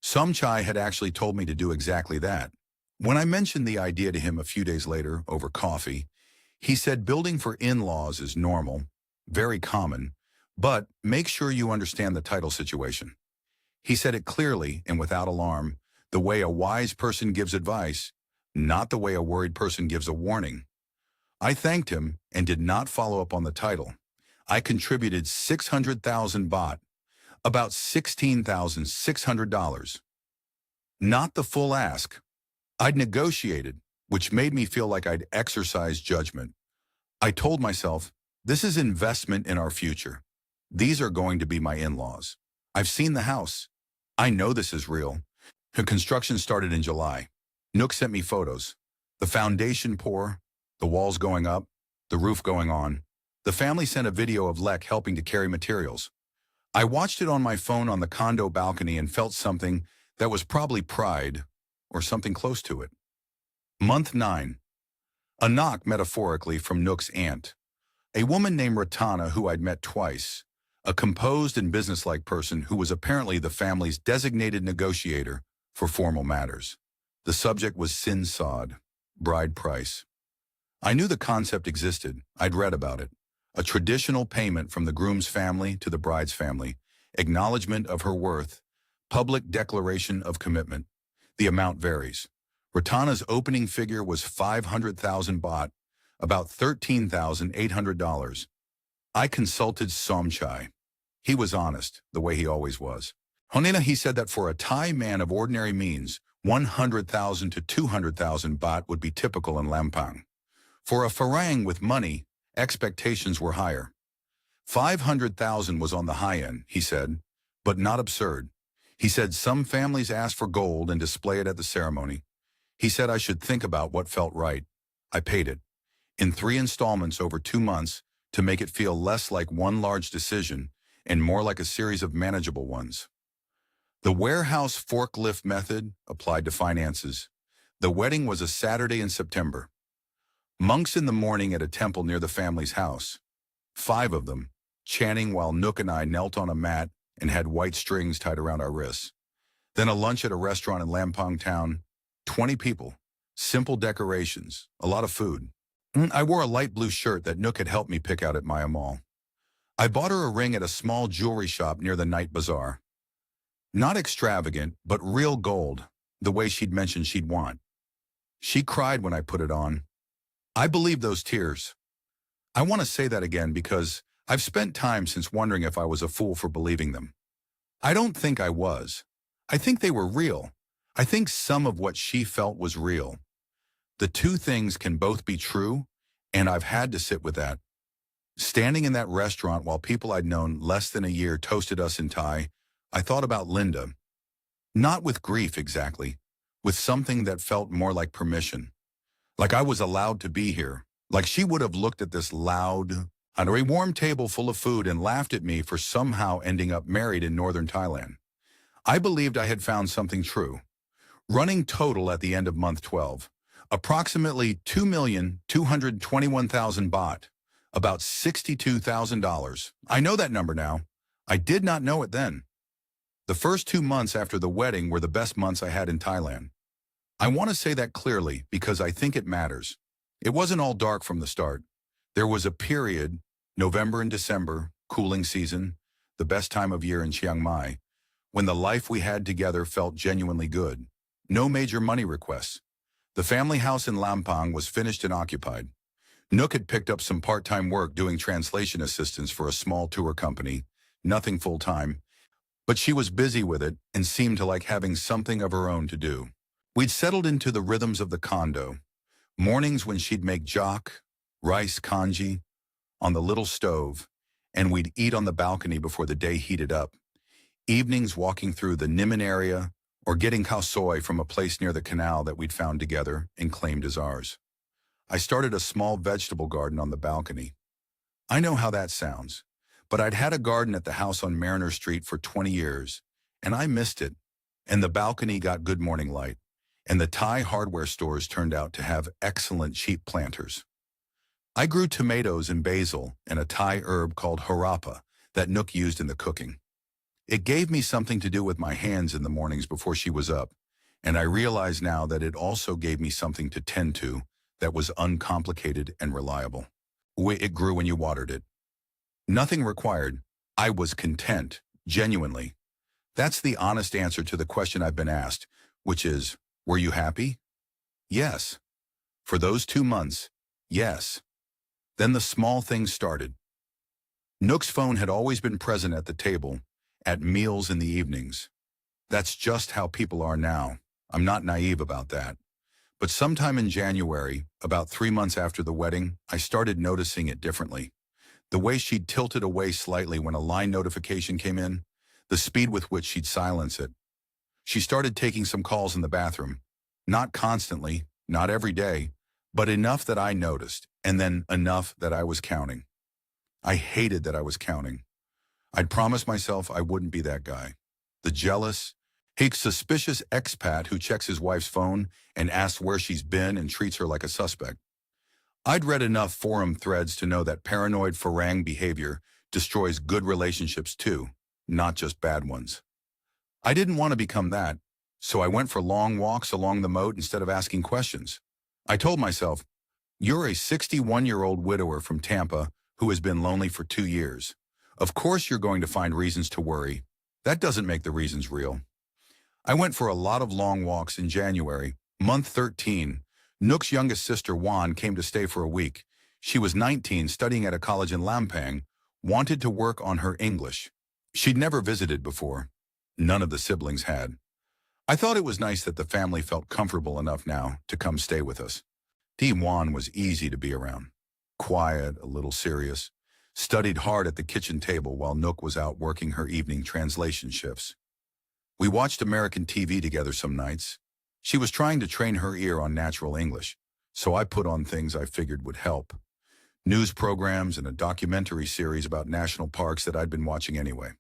Somchai had actually told me to do exactly that. When I mentioned the idea to him a few days later over coffee, he said building for in-laws is normal, very common, but make sure you understand the title situation. He said it clearly and without alarm, the way a wise person gives advice, not the way a worried person gives a warning. I thanked him and did not follow up on the title. I contributed 600,000 baht, about $16,600. Not the full ask. I'd negotiated, which made me feel like I'd exercised judgment. I told myself, this is investment in our future. These are going to be my in-laws. I've seen the house. I know this is real. The construction started in July. Nook sent me photos. The foundation pour, the walls going up, the roof going on. The family sent a video of Lek helping to carry materials. I watched it on my phone on the condo balcony and felt something that was probably pride or something close to it. Month 9. A knock metaphorically from Nook's aunt. A woman named Ratana who I'd met twice. A composed and businesslike person who was apparently the family's designated negotiator for formal matters. The subject was sin sod, bride price. I knew the concept existed. I'd read about it. A traditional payment from the groom's family to the bride's family, acknowledgement of her worth, public declaration of commitment. The amount varies. Ratana's opening figure was 500,000 baht, about $13,800. I consulted Somchai. He was honest, the way he always was. Honina, he said that for a Thai man of ordinary means, 100,000 to 200,000 baht would be typical in Lampang. For a Farang with money, expectations were higher. 500,000 was on the high end, he said, but not absurd. He said some families ask for gold and display it at the ceremony. He said I should think about what felt right. I paid it. In 3 installments over 2 months to make it feel less like one large decision and more like a series of manageable ones. The warehouse forklift method applied to finances. The wedding was a Saturday in September. Monks in the morning at a temple near the family's house. 5 of them, chanting while Nook and I knelt on a mat and had white strings tied around our wrists. Then a lunch at a restaurant in Lampang town. 20 people, simple decorations, a lot of food. I wore a light blue shirt that Nook had helped me pick out at Maya Mall. I bought her a ring at a small jewelry shop near the night bazaar. Not extravagant, but real gold, the way she'd mentioned she'd want. She cried when I put it on. I believe those tears. I want to say that again because I've spent time since wondering if I was a fool for believing them. I don't think I was. I think they were real. I think some of what she felt was real. The two things can both be true, and I've had to sit with that. Standing in that restaurant while people I'd known less than a year toasted us in Thai, I thought about Linda. Not with grief exactly, with something that felt more like permission. Like I was allowed to be here, Like she would have looked at this loud, under a warm table full of food and laughed at me for somehow ending up married in northern Thailand. I believed I had found something true. Running total at the end of month 12, approximately 2,221,000 baht, about $62,000. I know that number now. I did not know it then. The first 2 months after the wedding were the best months I had in Thailand. I want to say that clearly because I think it matters. It wasn't all dark from the start. There was a period, November and December, cooling season, the best time of year in Chiang Mai, when the life we had together felt genuinely good. No major money requests. The family house in Lampang was finished and occupied. Nook had picked up some part-time work doing translation assistance for a small tour company, nothing full-time, but she was busy with it and seemed to like having something of her own to do. We'd settled into the rhythms of the condo. Mornings when she'd make jok, rice congee, on the little stove, and we'd eat on the balcony before the day heated up. Evenings walking through the Niman area or getting khao soi from a place near the canal that we'd found together and claimed as ours. I started a small vegetable garden on the balcony. I know how that sounds, but I'd had a garden at the house on Mariner Street for 20 years, and I missed it, and the balcony got good morning light, and the Thai hardware stores turned out to have excellent cheap planters. I grew tomatoes and basil and a Thai herb called harappa that Nook used in the cooking. It gave me something to do with my hands in the mornings before she was up, and I realize now that it also gave me something to tend to that was uncomplicated and reliable. It grew when you watered it. Nothing required. I was content, genuinely. That's the honest answer to the question I've been asked, which is, were you happy? Yes. For those 2 months, yes. Then the small things started. Nook's phone had always been present at the table, at meals in the evenings. That's just how people are now. I'm not naive about that. But sometime in January, about 3 months after the wedding, I started noticing it differently. The way she'd tilted away slightly when a line notification came in, the speed with which she'd silence it. She started taking some calls in the bathroom. Not constantly, not every day, but enough that I noticed, and then enough that I was counting. I hated that I was counting. I'd promised myself I wouldn't be that guy. The jealous, suspicious expat who checks his wife's phone and asks where she's been and treats her like a suspect. I'd read enough forum threads to know that paranoid farang behavior destroys good relationships too, not just bad ones. I didn't want to become that, so I went for long walks along the moat instead of asking questions. I told myself, you're a 61-year-old widower from Tampa who has been lonely for 2 years. Of course you're going to find reasons to worry. That doesn't make the reasons real. I went for a lot of long walks in January, month 13. Nook's youngest sister, Juan, came to stay for a week. She was 19, studying at a college in Lampang, wanted to work on her English. She'd never visited before. None of the siblings had. I thought it was nice that the family felt comfortable enough now to come stay with us. Juan was easy to be around. Quiet, a little serious. Studied hard at the kitchen table while Nook was out working her evening translation shifts. We watched American TV together some nights. She was trying to train her ear on natural English, so I put on things I figured would help. News programs and a documentary series about national parks that I'd been watching anyway.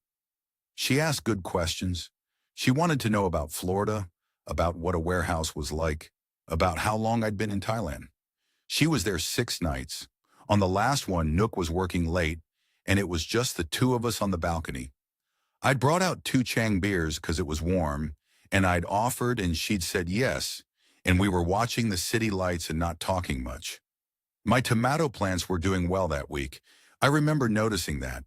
She asked good questions. She wanted to know about Florida, about what a warehouse was like, about how long I'd been in Thailand. She was there 6 nights. On the last one, Nook was working late, and it was just the 2 of us on the balcony. I'd brought out 2 Chang beers because it was warm, and I'd offered and she'd said yes, and we were watching the city lights and not talking much. My tomato plants were doing well that week. I remember noticing that.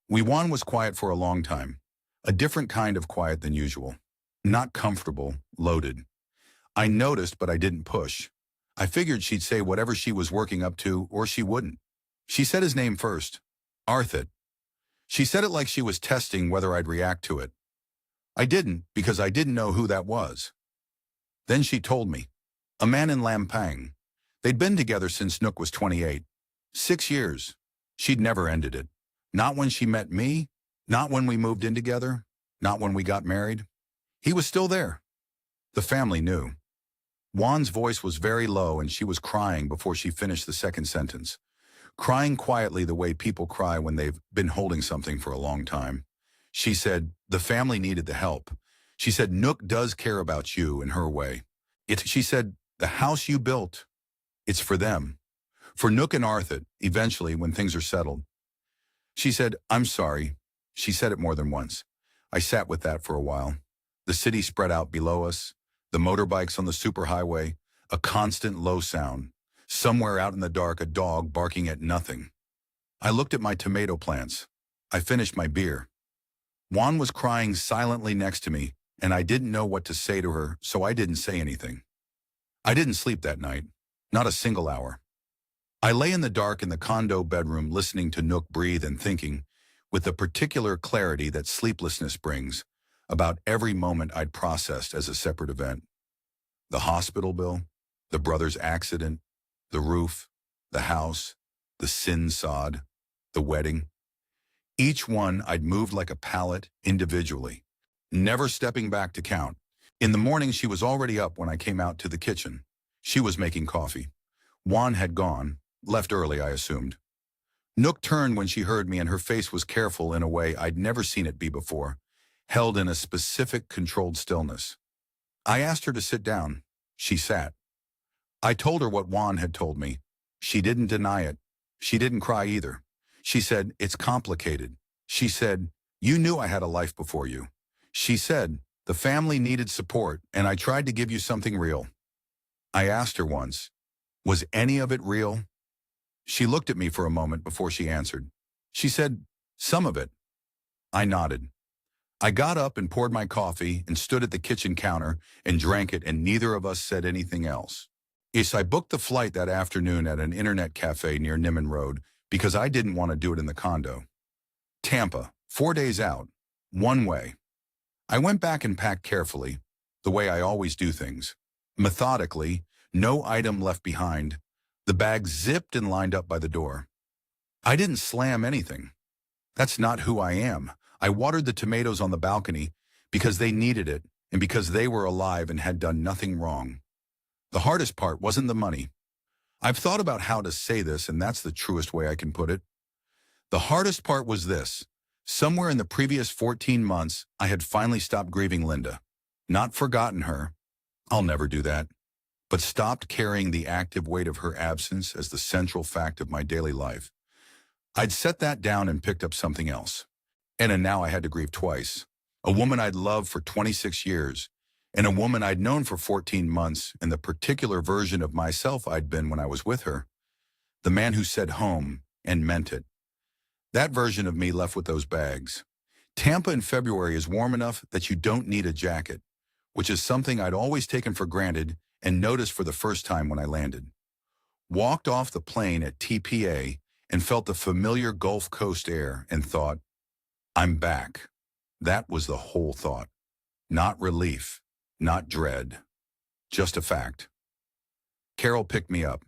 Juan was quiet for a long time, a different kind of quiet than usual. Not comfortable, loaded. I noticed, but I didn't push. I figured she'd say whatever she was working up to, or she wouldn't. She said his name first, Arthit. She said it like she was testing whether I'd react to it. I didn't, because I didn't know who that was. Then she told me, a man in Lampang. They'd been together since Nook was 28. 6 years. She'd never ended it. Not when she met me, not when we moved in together, not when we got married. He was still there. The family knew. Juan's voice was very low and she was crying before she finished the second sentence. Crying quietly the way people cry when they've been holding something for a long time. She said, the family needed the help. She said, Nook does care about you in her way. She said, the house you built, it's for them. For Nook and Arthur, eventually, when things are settled. She said, I'm sorry. She said it more than once. I sat with that for a while. The city spread out below us, the motorbikes on the superhighway, a constant low sound. Somewhere out in the dark, a dog barking at nothing. I looked at my tomato plants. I finished my beer. Juan was crying silently next to me, and I didn't know what to say to her, so I didn't say anything. I didn't sleep that night, not a single hour. I lay in the dark in the condo bedroom listening to Nook breathe and thinking, with the particular clarity that sleeplessness brings, about every moment I'd processed as a separate event. The hospital bill, the brother's accident, the roof, the house, the sin sod, the wedding. Each one I'd moved like a pallet individually, never stepping back to count. In the morning, she was already up when I came out to the kitchen. She was making coffee. Juan had gone, left early, I assumed. Nook turned when she heard me, and her face was careful in a way I'd never seen it be before, held in a specific, controlled stillness. I asked her to sit down. She sat. I told her what Juan had told me. She didn't deny it. She didn't cry either. She said, it's complicated. She said, you knew I had a life before you. She said, the family needed support, and I tried to give you something real. I asked her once, was any of it real? She looked at me for a moment before she answered. She said, some of it. I nodded. I got up and poured my coffee and stood at the kitchen counter and drank it, and neither of us said anything else. Yes, I booked the flight that afternoon at an internet cafe near Niman Road because I didn't want to do it in the condo. Tampa, 4 days out, one way. I went back and packed carefully, the way I always do things. Methodically, no item left behind. The bag zipped and lined up by the door. I didn't slam anything. That's not who I am. I watered the tomatoes on the balcony because they needed it and because they were alive and had done nothing wrong. The hardest part wasn't the money. I've thought about how to say this, and that's the truest way I can put it. The hardest part was this. Somewhere in the previous 14 months, I had finally stopped grieving Linda. Not forgotten her. I'll never do that. But stopped carrying the active weight of her absence as the central fact of my daily life. I'd set that down and picked up something else. And now I had to grieve twice. A woman I'd loved for 26 years, and a woman I'd known for 14 months, and the particular version of myself I'd been when I was with her. The man who said home and meant it. That version of me left with those bags. Tampa in February is warm enough that you don't need a jacket, which is something I'd always taken for granted and noticed for the first time when I landed. Walked off the plane at TPA and felt the familiar Gulf Coast air and thought, I'm back. That was the whole thought. Not relief, not dread, just a fact. Carol picked me up.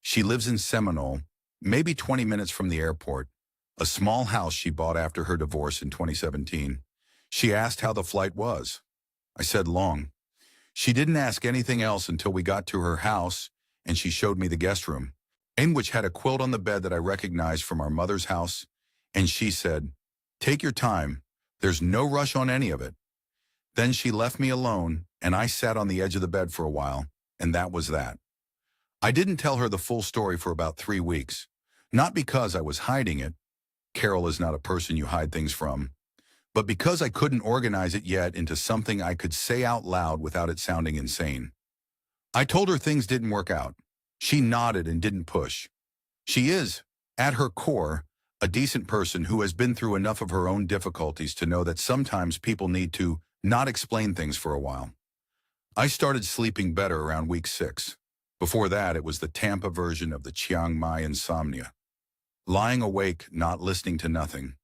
She lives in Seminole, maybe 20 minutes from the airport, a small house she bought after her divorce in 2017. She asked how the flight was. I said long. She didn't ask anything else until we got to her house, and she showed me the guest room, in which had a quilt on the bed that I recognized from our mother's house, and she said, take your time. There's no rush on any of it. Then she left me alone, and I sat on the edge of the bed for a while, and that was that. I didn't tell her the full story for about 3 weeks, not because I was hiding it. Carol is not a person you hide things from, but because I couldn't organize it yet into something I could say out loud without it sounding insane. I told her things didn't work out. She nodded and didn't push. She is, at her core, a decent person who has been through enough of her own difficulties to know that sometimes people need to not explain things for a while. I started sleeping better around week 6. Before that, it was the Tampa version of the Chiang Mai insomnia. Lying awake, not listening to nothing,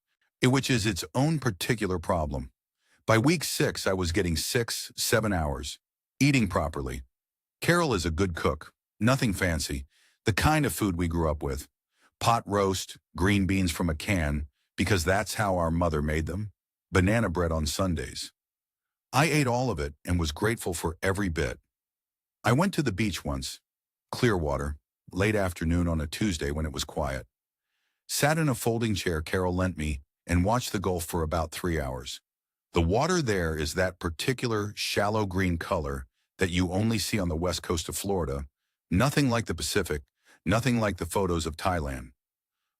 which is its own particular problem. By week 6, I was getting 6, 7 hours, eating properly. Carol is a good cook, nothing fancy, the kind of food we grew up with. Pot roast, green beans from a can, because that's how our mother made them, banana bread on Sundays. I ate all of it and was grateful for every bit. I went to the beach once, Clearwater, late afternoon on a Tuesday when it was quiet. Sat in a folding chair Carol lent me and watched the Gulf for about 3 hours. The water there is that particular shallow green color that you only see on the west coast of Florida. Nothing like the Pacific, nothing like the photos of Thailand.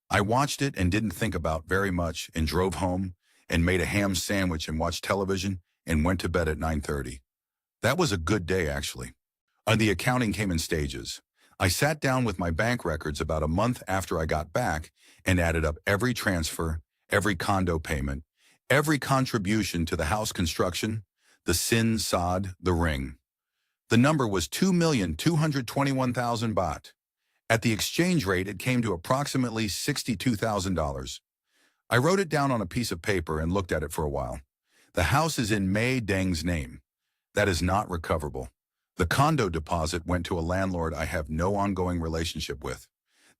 I watched it and didn't think about very much and drove home and made a ham sandwich and watched television and went to bed at 9:30. That was a good day, actually. The accounting came in stages. I sat down with my bank records about a month after I got back and added up every transfer, every condo payment, every contribution to the house construction, the sin sod, the ring. The number was 2,221,000 baht. At the exchange rate, it came to approximately $62,000. I wrote it down on a piece of paper and looked at it for a while. The house is in May Deng's name. That is not recoverable. The condo deposit went to a landlord I have no ongoing relationship with.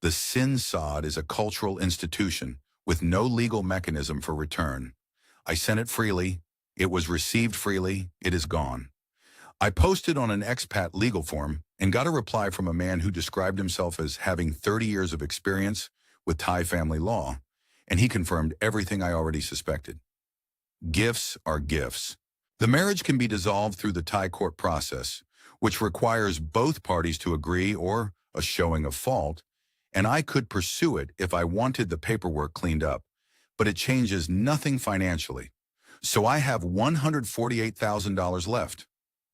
The sin sod is a cultural institution with no legal mechanism for return. I sent it freely. It was received freely. It is gone. I posted on an expat legal form and got a reply from a man who described himself as having 30 years of experience with Thai family law, and he confirmed everything I already suspected. Gifts are gifts. The marriage can be dissolved through the Thai court process, which requires both parties to agree or a showing of fault, and I could pursue it if I wanted the paperwork cleaned up, but it changes nothing financially. So I have $148,000 left.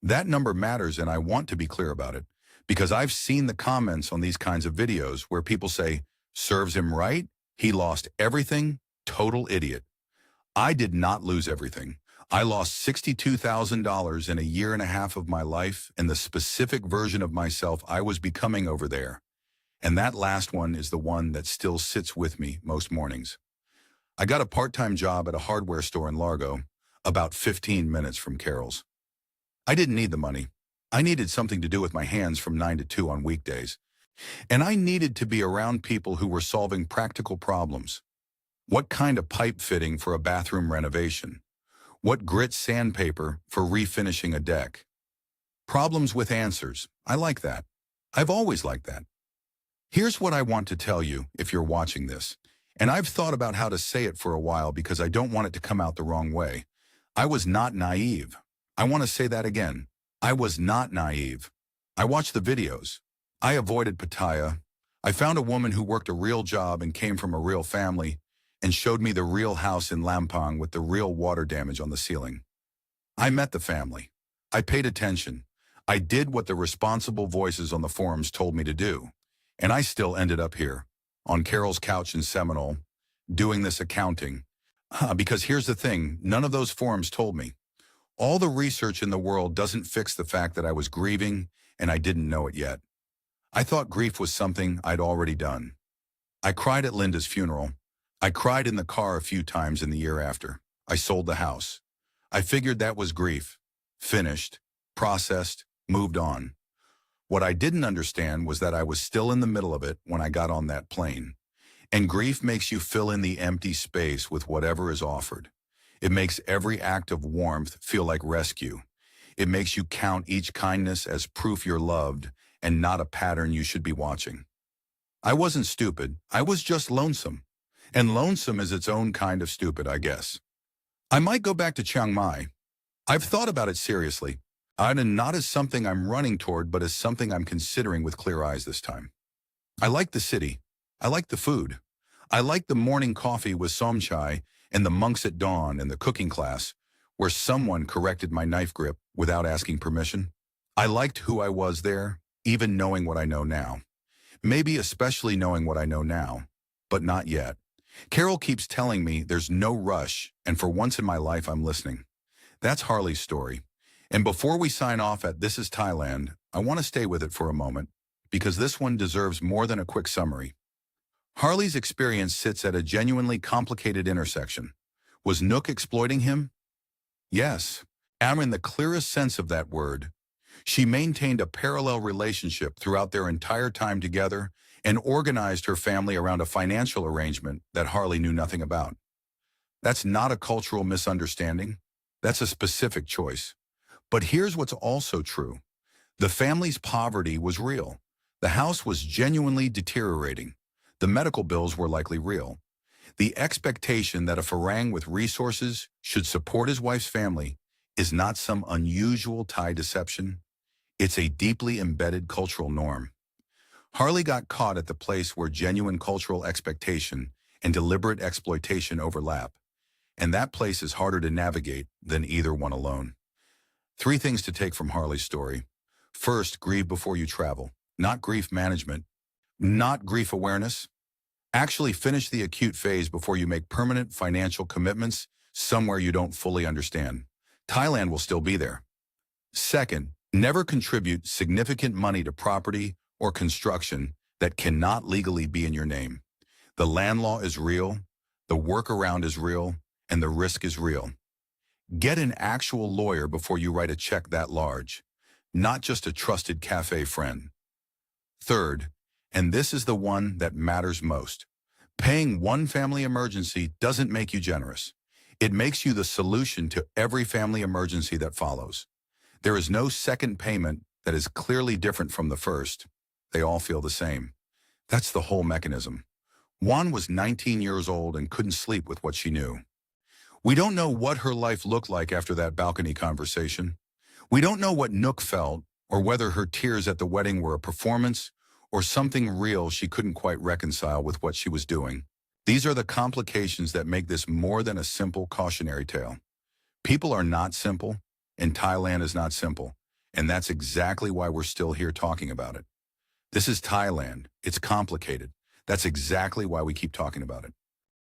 That number matters, and I want to be clear about it, because I've seen the comments on these kinds of videos where people say, serves him right, he lost everything, total idiot. I did not lose everything. I lost $62,000 in a year and a half of my life and the specific version of myself I was becoming over there. And that last one is the one that still sits with me most mornings. I got a part-time job at a hardware store in Largo, about 15 minutes from Carol's. I didn't need the money. I needed something to do with my hands from 9 to 2 on weekdays. And I needed to be around people who were solving practical problems. What kind of pipe fitting for a bathroom renovation? What grit sandpaper for refinishing a deck? Problems with answers. I like that. I've always liked that. Here's what I want to tell you if you're watching this. And I've thought about how to say it for a while because I don't want it to come out the wrong way. I was not naive. I want to say that again. I was not naive. I watched the videos. I avoided Pattaya. I found a woman who worked a real job and came from a real family and showed me the real house in Lampang with the real water damage on the ceiling. I met the family. I paid attention. I did what the responsible voices on the forums told me to do. And I still ended up here, on Carol's couch in Seminole, doing this accounting. Because here's the thing, none of those forums told me. All the research in the world doesn't fix the fact that I was grieving and I didn't know it yet. I thought grief was something I'd already done. I cried at Linda's funeral. I cried in the car a few times in the year after. I sold the house. I figured that was grief. Finished, processed, moved on. What I didn't understand was that I was still in the middle of it when I got on that plane. And grief makes you fill in the empty space with whatever is offered. It makes every act of warmth feel like rescue. It makes you count each kindness as proof you're loved and not a pattern you should be watching. I wasn't stupid. I was just lonesome. And lonesome is its own kind of stupid, I guess. I might go back to Chiang Mai. I've thought about it seriously, and not as something I'm running toward, but as something I'm considering with clear eyes this time. I like the city. I like the food. I like the morning coffee with som chai and the monks at dawn and the cooking class, where someone corrected my knife grip without asking permission. I liked who I was there, even knowing what I know now. Maybe especially knowing what I know now, but not yet. Carol keeps telling me there's no rush, and for once in my life I'm listening. That's Harley's story. And before we sign off at This is Thailand, I want to stay with it for a moment, because this one deserves more than a quick summary. Harley's experience sits at a genuinely complicated intersection. Was Nook exploiting him? Yes, and in the clearest sense of that word. She maintained a parallel relationship throughout their entire time together and organized her family around a financial arrangement that Harley knew nothing about. That's not a cultural misunderstanding. That's a specific choice. But here's what's also true. The family's poverty was real. The house was genuinely deteriorating. The medical bills were likely real. The expectation that a Farang with resources should support his wife's family is not some unusual Thai deception. It's a deeply embedded cultural norm. Harley got caught at the place where genuine cultural expectation and deliberate exploitation overlap, and that place is harder to navigate than either one alone. 3 things to take from Harley's story. First, grieve before you travel. Not grief management, not grief awareness. Actually finish the acute phase before you make permanent financial commitments somewhere you don't fully understand. Thailand will still be there. Second, never contribute significant money to property or construction that cannot legally be in your name. The land law is real, the workaround is real, and the risk is real. Get an actual lawyer before you write a check that large, not just a trusted cafe friend. Third, and this is the one that matters most, paying one family emergency doesn't make you generous. It makes you the solution to every family emergency that follows. There is no second payment that is clearly different from the first. They all feel the same. That's the whole mechanism. Juan was 19 years old and couldn't sleep with what she knew. We don't know what her life looked like after that balcony conversation. We don't know what Nook felt, or whether her tears at the wedding were a performance or something real she couldn't quite reconcile with what she was doing. These are the complications that make this more than a simple cautionary tale. People are not simple, and Thailand is not simple, and that's exactly why we're still here talking about it. This is Thailand. It's complicated. That's exactly why we keep talking about it.